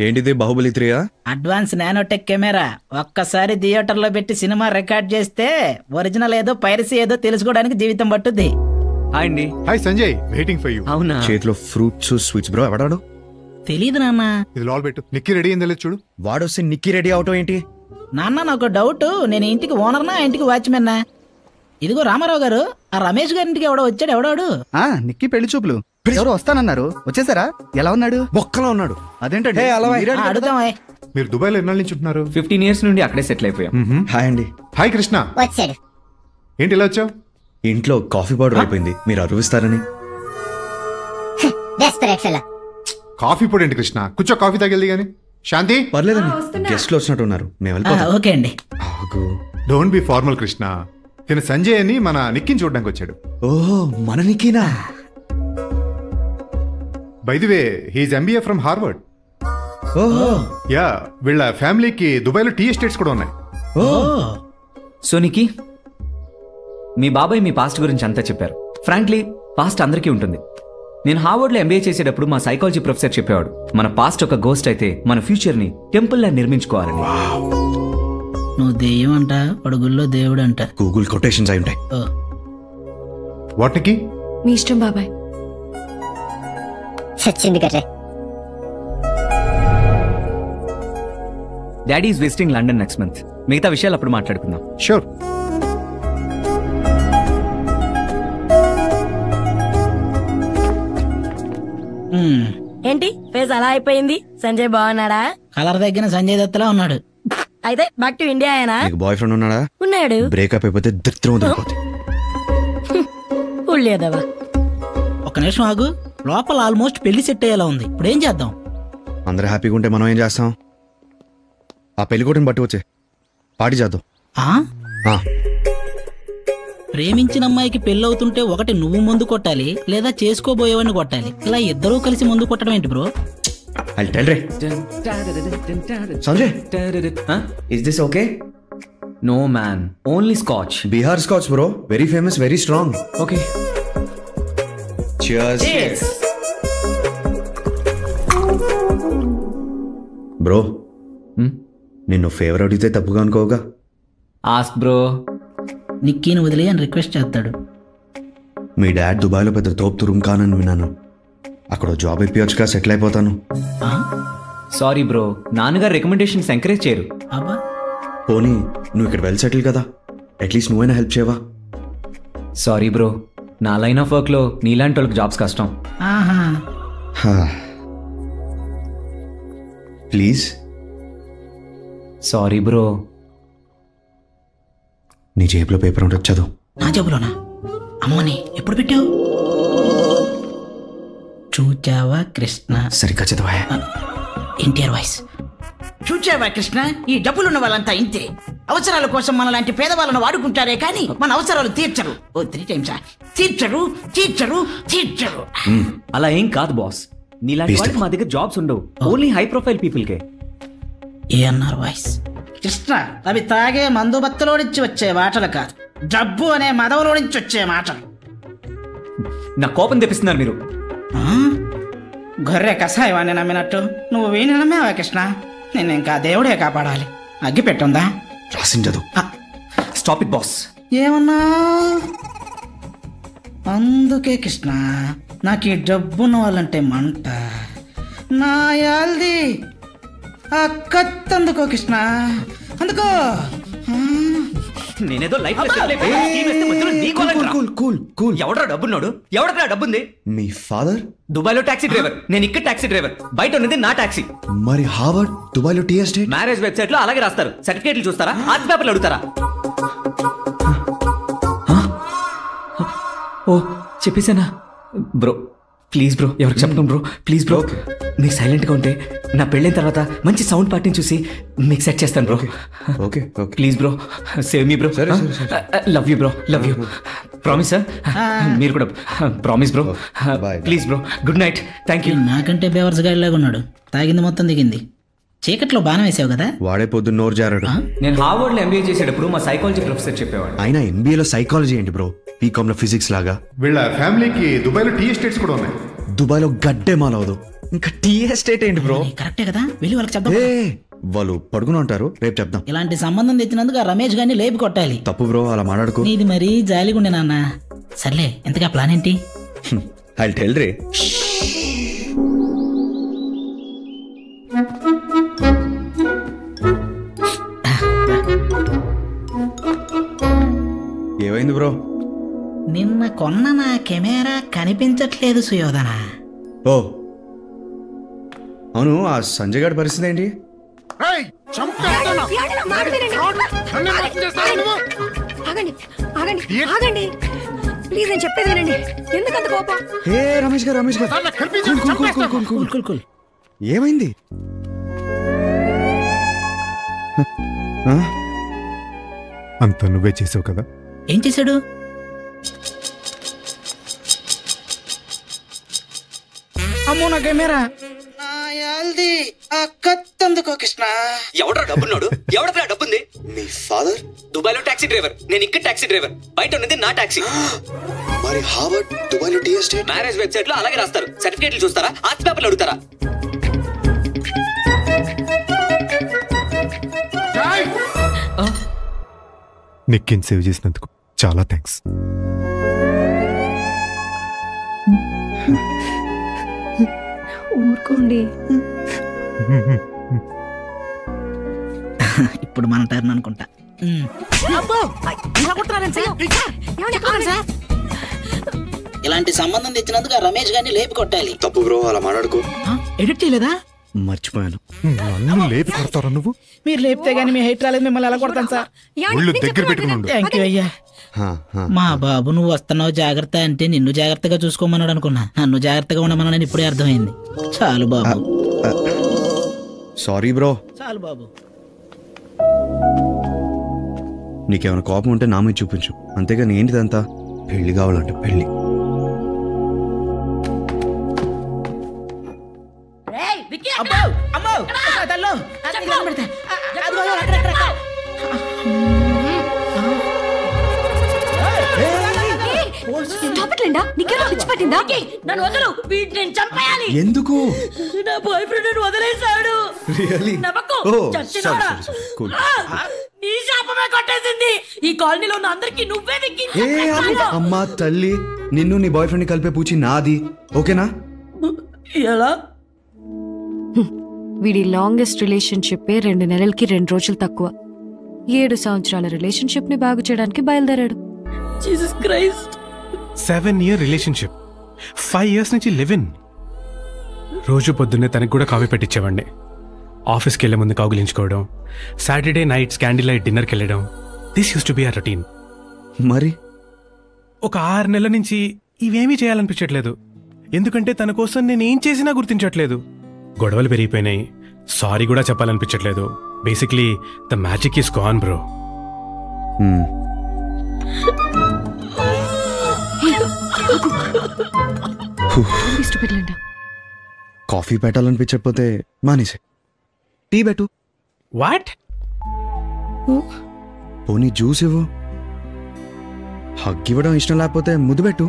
ఏంటిది Baahubali 3 advance nanotech camera. ఒక్కసారి theatre లో పెట్టి సినిమా రికార్డ్ చేస్తే ఒరిజినల్ ఏదో పైరసీ ఏదో తెలుసుకోవడానికి జీవితం పట్టుద్ది. హాయ్ అండి. Hi Sanjay, waiting for you. అవునా? చేతిలో ఫ్రూట్స్ స్వీట్స్ బ్రో. ఎవడాడు? తెలీదు నాన్న. ఇది లాల్ పెట్టు. నిక్కీ రెడీ అయిందో లేదు చూడు. వాడొస్తే నిక్కీ రెడీ అవటం ఏంటి? నాన్న నాకు డౌట్, నేను ఇంటికి ఓనర్నా ఇంటికి వాచ్మెన్నా? ఇదిగో రామారావు గారు, ఆ రమేష్ గారింటికి ఎవడో వచ్చాడు. ఎవడాడు? నిక్కీ పెళ్లి చూపులు ఎవరు వస్తానన్నారు, వచ్చేసారా? ఎలా ఉన్నాడు? బొక్కలో ఉన్నాడు. అదేంటండి అడుగుదాం. మీరు దుబాయ్ లో ఎన్నాళ్ళ నుంచి ఉంటున్నారు? 15 years నుండి అక్కడే సెటిల్ అయిపోయాం. హాయ్ అండి. హాయ్ కృష్ణ. వచ్చాడు. ఏంటి ఇలా వచ్చావు? ఇంట్లో కాఫీ పౌడర్ అయిపోయింది, మీరు అరువిస్తారని. Desperate fellow. కాఫీ పొడి ఏంటి కృష్ణ? కూర్చో, కాఫీ తాగెళ్ది గాని. శాంతి పర్లేదండి, గెస్ట్లు వచ్చినట్టు ఉన్నారు, మేము వెళ్ళిపోతాం. ఓకే అండి. Don't be formal Krishna. తిన సంజయ్ అని మన నిక్కిని చూడడానికి వచ్చాడు. ఓహో, మన నిక్కీనా? By the way, he's MBA from Harvard. ఓహో. యా, వీళ్ళ ఫ్యామిలీకి దుబాయ్ లో టీ ఎస్టేట్స్ కూడా ఉన్నాయి. సోనికి, మీ బాబాయ్ మీ పాస్ట్ గురించి అంతా చెప్పారు. ఫ్రాంక్లీ పాస్ట్ అందరికీ ఉంటుంది. నేను హార్వర్డ్ లో ఎంబీఏ చేసేటప్పుడు మా సైకాలజీ ప్రొఫెసర్ చెప్పేవాడు, మన పాస్ట్ ఒక గోస్ట్ అయితే మన ఫ్యూచర్ ని టెంపుల్ లా నిర్మించుకోవాలని. నువ్వు దెయ్యం అంట, వాడు గుళ్ళో దేవుడు అంట. గూగుల్ కొటేషన్స్ అయి ఉంటాయి. వాటికి మీ ఇష్టం బాబాయ్. సచ్చింది కట్టే. Daddy is visiting London next month. మిగతా విషయాలు అప్పుడు మాట్లాడుకుందాం. షూర్. ఏంటి ఫేస్ అలా అయిపోయింది? సంజయ్ బాగున్నాడా? కలర్ తగ్గిన సంజయ్ దత్తలా ఉన్నాడు. అయితే బ్యాక్ టు ఇండియా అయినా? బాయ్ ఫ్రెండ్ ఉన్నాడా? ఉన్నాడు. బ్రేకప్ అయిపోతే దిత్రం వదిలిపోతే. ఉళ్ళేదవా. ఒక నిమిషం ఆగు. లోపల ఆల్మోస్ట్ పెళ్లి సెట్ అయ్యేలా ఉంది. ఇప్పుడు ఏం చేద్దాం? అందరూ హ్యాపీగా ఉంటే మనం ఏం చేస్తాం? ఆ పెళ్లి కొట్టిని బట్టి వచ్చే పార్టీ చేద్దాం. ప్రేమించిన అమ్మాయికి పెళ్ళవుతుంటే ఒకటి నువ్వు ముందు కొట్టాలి, లేదా చేసుకోబోయేవాడిని కొట్టాలి. ఇలా ఇద్దరూ కలిసి ముందు కొట్టడం ఏంటి bro? I'll tell Ray. Sanjay, is this okay? No man, only scotch. Bihar scotch bro, very famous, very strong. Okay. Cheers. Cheers. Bro, నిన్ను ఫేవర్ అడిగితే తప్పుగా అనుకోగా? Ask bro. నిక్కీని వదిలే అని రిక్వెస్ట్ చేస్తాడు. మీ డాడ్ దుబాయ్లో పెద్ద తోపు తురుం కానని విన్నాను. అక్కడ జాబ్ ఇప్పించగా సెటిల్ అయిపోతాను. సారీ బ్రో, నాన్నగారు రికమెండేషన్స్ ఎంకరేజ్ చేయరు. పోనీ నువ్వు ఇక్కడ వెల్ సెటిల్ కదా, అట్లీస్ట్ నువ్వైనా హెల్ప్ చేయవా? సారీ బ్రో, నా లైన్ ఆఫ్ వర్క్ లో నీలాంటి వాళ్ళకి జాబ్స్ కష్టం. ప్లీజ్. Sorry bro. నీ జేబులో పేపర్ ఉంటుంది, చదువు. నా జేబులోనా? అమ్మని ఎప్పుడు పెట్టావు? చూచావా కృష్ణ? సరిగ్గా చదవా. ఎన్టీఆర్ వాయిస్. చూచావా కృష్ణ, ఈ డబ్బులున్న వాళ్ళంతా ఇంతే. అవసరాల కోసం మన లాంటి పేదవాళ్ళను వాడుకుంటారే కానీ మన అవసరాలు తీర్చరు. 3 times తీర్చరు తీర్చరు తీర్చరు. అలా ఏం కాదు బాస్, నీలాంటి వాళ్ళకి మా దగ్గర జాబ్స్ ఉండవు. ఓన్లీ హై ప్రొఫైల్ పీపుల్ కే. ఏఎన్ఆర్ వాయిస్. కృష్ణ, అవి తాగే మందు బత్తలో నుంచి వచ్చే మాటలు కాదు, జబ్బు అనే మదవులో నుంచి వచ్చే మాటలు. నా కోపం తెప్పిస్తున్నారు మీరు. గొర్రె కషాయవాణ్ణి నమ్మినట్టు నువ్వు వీణి నమ్మేవా కృష్ణ? నేను ఇంకా దేవుడే కాపాడాలి. అగ్గి పెట్టుందా? రాసించదు. Stop it boss. ఏమన్నా? అందుకే కృష్ణ, నాకు ఈ డబ్బున్న వాళ్ళంటే మంట. నా యాల్ది ఆ కత్తందుకో కృష్ణ, అందుకో. నేనేదో లైఫ్ ఎవడరా డబ్బున్నాడు? ఎవడరా డబ్బుంది? మీ ఫాదర్ దుబాయ్లో టాక్సీ డ్రైవర్, నేను ఇక్కడ టాక్సీ డ్రైవర్. బయట ఉన్నది నా టాక్సీ. మరి హార్వర్డ్ దుబాయ్లో టీ ఎస్టేట్. మ్యారేజ్ వెబ్సైట్ లో అలాగే రాస్తారు. సర్టిఫికేట్లు చూస్తారా? ఆర్ట్ పేపర్లు అడుగుతారా? ఓ చెప్పేసానా బ్రో? ప్లీజ్ బ్రో, ఎవరికి చెప్పడం బ్రో? ప్లీజ్ బ్రో, మీకు సైలెంట్గా ఉంటే నా పెళ్ళైన తర్వాత మంచి సౌండ్ పార్టీని చూసి మీకు సెట్ చేస్తాను bro. Okay please bro, save me bro. Love you bro, love you. Promise sir? మీరు కూడా promise bro. Please bro, good night. Thank you. నాకంటే బేవర్స్ గాడిలాగా ఉన్నాడు. తాగింది మొత్తం దిగింది. చీకట్లో బాణం వేసావు కదా? వాడే పొద్దున్న నోరు జారాడు. నేను హార్వర్డ్ లో ఎంబీఏ చేసేటప్పుడు మా సైకాలజీ ప్రొఫెసర్ చెప్పేవాడు. అయినా ఎంబీఏలో సైకాలజీ ఏంటి బ్రో? బీకామ్ లో ఫిజిక్స్ లాగా. వీళ్ళ ఫ్యామిలీకి దుబాయ్లో టీ ఎస్టేట్స్ కూడా ఉన్నాయి. దుబాయ్లో గడ్డే మాలవదు, ఇంకా టీ ఎస్టేట్ ఏంటి బ్రో? కరెక్టే కదా, వెళ్ళి వాళ్ళకి చెప్దాం. ఏ వాళ్ళు పడుకుని ఉంటారు, రేపు చెప్దాం. ఇలాంటి సంబంధం తెచ్చినందుకు ఆ రమేష్ గారిని లేపి కొట్టాలి. తప్పు బ్రో, అలా మాట్లాడుకో. నీది మరీ జాలిగుండే నాన్న. సర్లే, ఎంతగా ప్లాన్ ఏంటి? ఐల్ టెల్ రే. ఏమైంది బ్రో? నిన్న కొన్న నా కెమెరా కనిపించట్లేదు సుయోధన. ఓ అవును, ఆ సంజయ్ గారి పరిస్థితి ఏంటి? ప్లీజ్ నేను చెప్పేది వినండి. ఎందుకంత కోపం? ఏ రమేష్ గారు, రమేష్ గారు, కూల్, కూల్, కూల్. ఏమైంది? అంత నువ్వే చేసావు కదా. ఏం చేశాడు? అమ్మో నా కెమెరా. కత్తందుకో కృష్ణ. ఎవడ్రా డబ్బున్నాడు? ఎవడరా డబ్బుంది? మీ ఫాదర్ దుబాయ్లో టాక్సీ డ్రైవర్, నేను ఇక్కడ టాక్సీ డ్రైవర్. బయట ఉన్నది నా టాక్సీ. మరి హార్వర్డ్ దుబాయ్లో టీ ఎస్టేట్. మ్యారేజ్ వెబ్సైట్ లో అలాగే రాస్తారు. సర్టిఫికేట్లు చూస్తారా? ఆర్ట్స్ పేపర్లు అడుగుతారా? నిక్కిని సేవ్ చేసినందుకు చాలా థ్యాంక్స్. ఊరుకోండి. ఇప్పుడు మన టర్న్ అనుకుంటా. ఇలాంటి సంబంధం తెచ్చినందుకు ఆ రమేష్ గారిని లేపి కొట్టాలి. తప్పు బ్రో, అలా మాట్లాడుకో. ఎడిట్ చేయలేదా? మర్చిపోయాను. నన్ను లేపి కొడతారా నువ్వు? మీరు లేపితే గానీ మీ హైట్ రాలేదు, మిమ్మల్ని ఎలా కొడతాను సార్? ఒళ్ళు దగ్గర పెట్టుకున్నాడు. థ్యాంక్ యూ అయ్యా. మా బాబు నువ్వు వస్తున్నావు జాగ్రత్త అంటే నిన్ను జాగ్రత్తగా చూసుకోమన్నాడు అనుకున్నా. నన్ను జాగ్రత్తగా ఉండమన్నాడని ఇప్పుడే అర్థమైంది. చాలు బాబు. Sorry bro. చాలు బాబు. నీకేమైనా కోపం ఉంటే నా మీద చూపించు, అంతేగాని ఏంటిదంతా? పెళ్లి కావాలంటే పెళ్లి. ఎందుకు? నా బాయ్ ఫ్రెండ్ వదిలేశాడు. నీ శాపమే కొట్టేసింది. ఈ కాలనీలో ఉన్న అందరికి నువ్వే అమ్మా తల్లి, నిన్ను నీ బాయ్ ఫ్రెండ్ కలిపే పూచి నాది, ఓకేనా? ఎలా? వీడి లాంగెస్ట్ రిలేషన్షిప్ 2 నెలలకి 2 రోజులు తక్కువ. 7 సంవత్సరాల రిలేషన్షిప్ ని బాగు చేయడానికి బయలుదేరాడు. Jesus Christ. 7 year relationship, 5 years నుంచి లివ్ ఇన్. రోజు పొద్దున్నే తనకు కూడా కాఫీ పెట్టించేవాడిని. ఆఫీస్కి వెళ్లే ముందు కౌగిలించుకోవడం, సాటర్డే నైట్స్ క్యాండిల్ లైట్ డిన్నర్కి వెళ్ళడం. This use to be a routine. మరి ఒక 6 నెలల నుంచి ఇవేమీ చేయాలనిపించట్లేదు. ఎందుకంటే తన కోసం నేనేం చేసినా గుర్తించట్లేదు. గొడవలు పెరిగిపోయినాయి. సారీ కూడా చెప్పాలనిపించట్లేదు. Basically the magic is gone bro. Coffee పెట్టాలనిపించకపోతే మానేసే, టీ పెట్టు. వాట్? పోనీ జ్యూస్ ఇవ్వు. హగ్ ఇవ్వడం ఇష్టం లేకపోతే ముద్దు పెట్టు.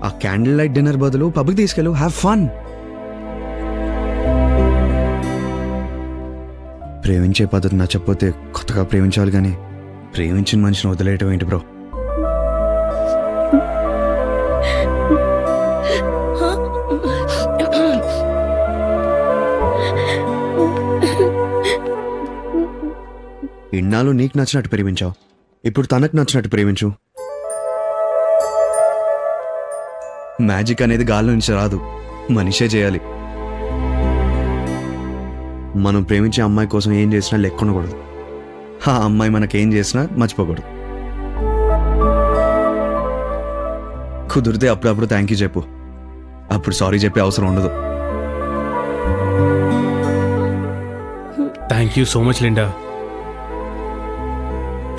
ఆ క్యాండిల్ లైట్ డిన్నర్ బదులు పబ్కి తీసుకెళ్ళు. Have fun. ప్రేమించే పద్ధతి నచ్చకపోతే కొత్తగా ప్రేమించాలి, కానీ ప్రేమించిన మనిషిని వదిలేయటం ఏంటి బ్రో? ఇన్నాళ్ళు నీకు నచ్చినట్టు ప్రేమించావు, ఇప్పుడు తనకు నచ్చినట్టు ప్రేమించు. మ్యాజిక్ అనేది గాల్లో నుంచి రాదు, మనిషే చేయాలి. మనం ప్రేమించే అమ్మాయి కోసం ఏం చేసినా లెక్కొనకూడదు. ఆ అమ్మాయి మనకేం చేసినా మర్చిపోకూడదు. కుదిరితే అప్పుడప్పుడు థ్యాంక్ యూ చెప్పు. అప్పుడు సారీ చెప్పే అవసరం ఉండదు. Thank you so much Linda.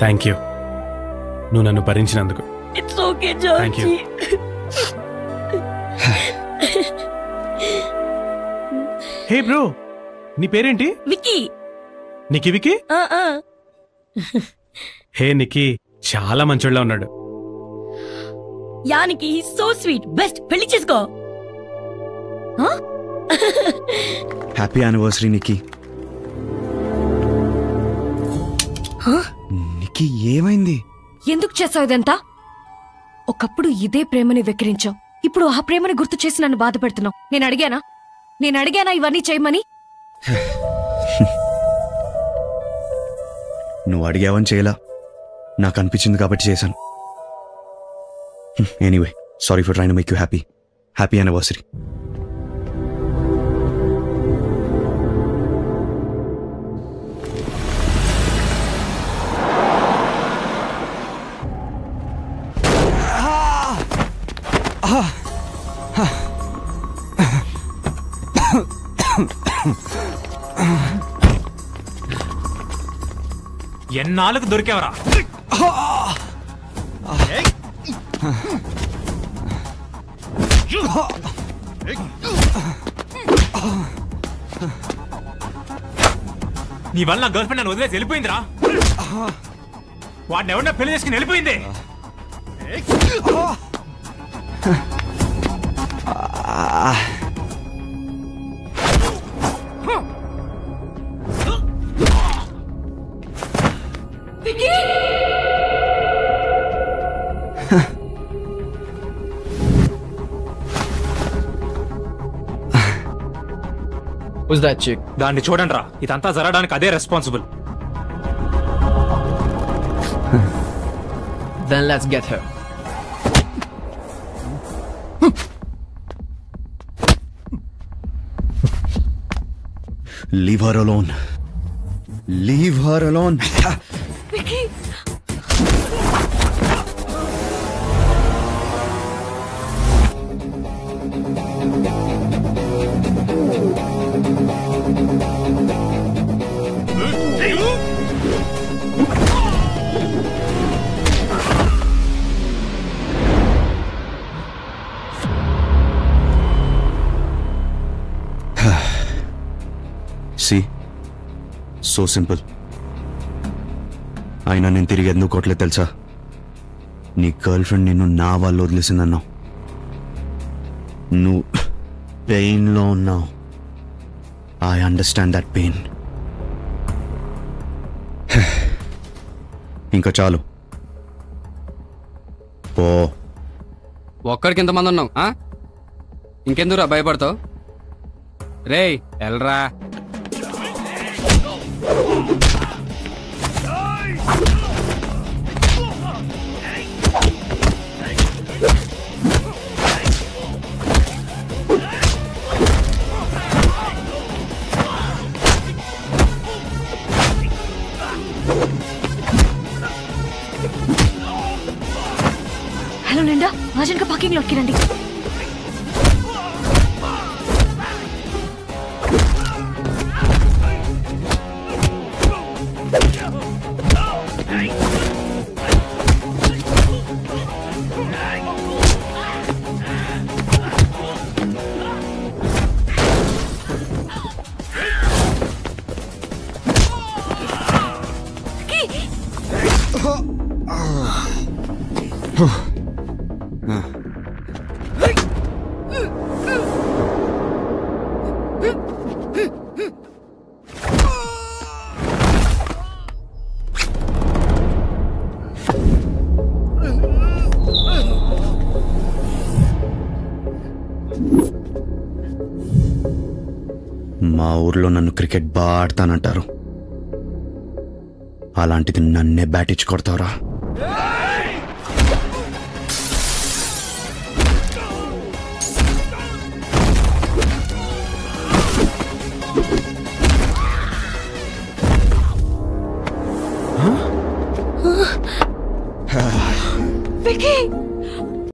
Thank you, నువ్వు నన్ను భరించినందుకు. It's okay Georgie. Hey bro, నీ పేరేంటి? విక్కీ. నిక్కీ విక్కీ? హే నిక్కీ, చాలా మంచోళ్ళ ఉన్నాడు. యానికి సో స్వీట్. బెస్ట్. పెళ్లి చేసుకో. Happy anniversary Nikki. నిక్కీ ఏమైంది? ఎందుకు చేసావు ఇదంతా? ఒకప్పుడు ఇదే ప్రేమని వెక్కిరించావు, ఇప్పుడు ఆ ప్రేమని గుర్తు చేసి నన్ను బాధ పెడుతున్నావు. నేను అడిగానా ఇవన్నీ చేయమని? నువ్వు అడిగావని చేయలా, నాకు అనిపించింది కాబట్టి చేశాను. Anyway, sorry for train to make you happy. Happy anniversary. ఎన్నాళ్ళకు దొరికేవరా? నీ వల్ల నా గర్ల్ ఫ్రెండ్ నన్ను వదిలేసి వెళ్ళిపోయిందిరా. వాడిని ఎవరన్నా పెళ్లి చేసుకుని వెళ్ళిపోయింది. దాన్ని చూడండి రా, ఇదంతా జరగడానికి అదే responsible. Then let's get her. Leave her alone. Leave her alone. Vicky! See? So simple. అయినా నేను తిరిగి ఎందుకు కొట్టలేదు తెలుసా? నీ గర్ల్ ఫ్రెండ్ నిన్ను నా వాళ్ళు వదిలేసిందన్నావు. నువ్వు పెయిన్లో ఉన్నావు. I understand that pain. ఇంకా చాలు, పో. ఒక్కడికి ఎంతమంది ఉన్నావు? ఇంకెందుకురా భయపడతావు? రేయ్ ఎల్రా. హలో నిండా, అర్జెంట్గా పార్కింగ్ లోకి రండి. మా ఊర్లో నన్ను క్రికెట్ బాగా ఆడతానంటారు. అలాంటిది నన్నే బ్యాట్ ఇచ్చి కొడతావురా? Vicky!